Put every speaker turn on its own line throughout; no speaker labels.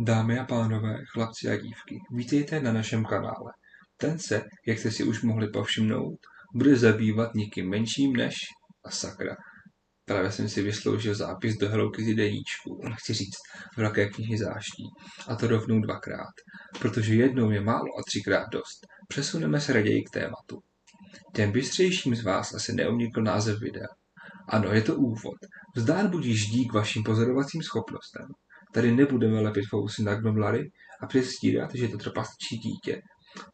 Dámy a pánové, chlapci a dívky, vítejte na našem kanále. Ten se, jak jste si už mohli povšimnout, bude zabývat nikým menším než... A sakra. Právě jsem si vysloužil zápis do Hello Kitty deníčku, chci říct velké knihy záští, a to rovnou dvakrát, protože jednou je málo a třikrát dost. Přesuneme se raději k tématu. Těm bystřejším z vás asi neunikl název videa. Ano, je to úvod. Vzdán budíš dík vašim pozorovacím schopnostem. Tady nebudeme lepit fousy na gnomlary a předstírat, že je to trpasličí dítě.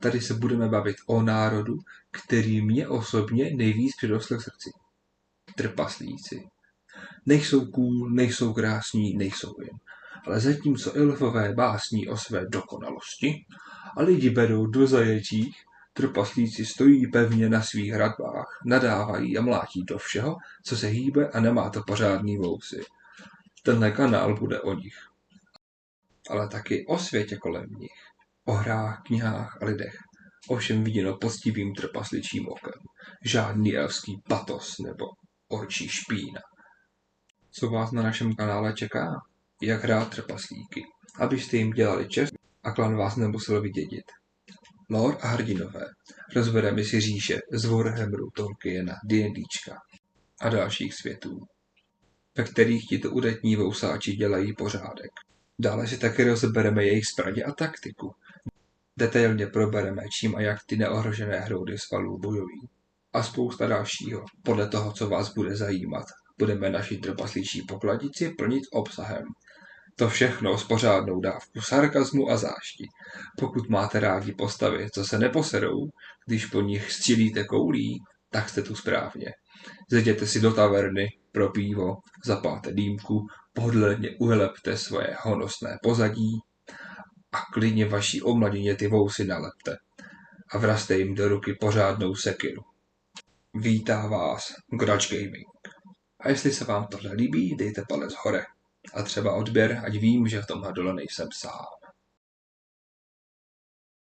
Tady se budeme bavit o národu, který mě osobně nejvíc přirostl k srdci. Trpaslíci. Nejsou cool, nejsou krásní, nejsou jen. Ale zatímco elfové básní o své dokonalosti a lidi berou do zajetích, trpaslíci stojí pevně na svých hradbách, nadávají a mlátí do všeho, co se hýbe a nemá to pořádný vousy. Tenhle kanál bude o nich. Ale taky o světě kolem nich. O hrách, knihách a lidech. Ovšem viděno poctivým trpasličím okem. Žádný elfský patos nebo orčí špína. Co vás na našem kanále čeká? Jak hrát trpaslíky, abyste jim dělali čest a klan vás nemusel vydědit. Lore a hrdinové. Rozbereme si říše z Warhammeru, Tolkiena, D&Dčka a dalších světů, ve kterých tito udatní vousáči dělají pořádek. Dále si také rozebereme jejich zbraně a taktiku. Detailně probereme, čím a jak ty neohrožené hroudy svalů bojují. A spousta dalšího. Podle toho, co vás bude zajímat, budeme naši trpaslíčí pokladnici plnit obsahem. To všechno s pořádnou dávkou sarkazmu a zášti. Pokud máte rádi postavy, co se neposerou, když po nich střílíte koulí, tak jste tu správně. Zajděte si do taverny pro pivo, zapálte dýmku, pohodlně ulepte svoje honosné pozadí a klidně vaší omladině ty vousy nalepte a vrazte jim do ruky pořádnou sekiru. Vítá vás Grudge Gaming. A jestli se vám tohle líbí, dejte palec hore a třeba odběr, ať vím, že v tomhle dole nejsem sám.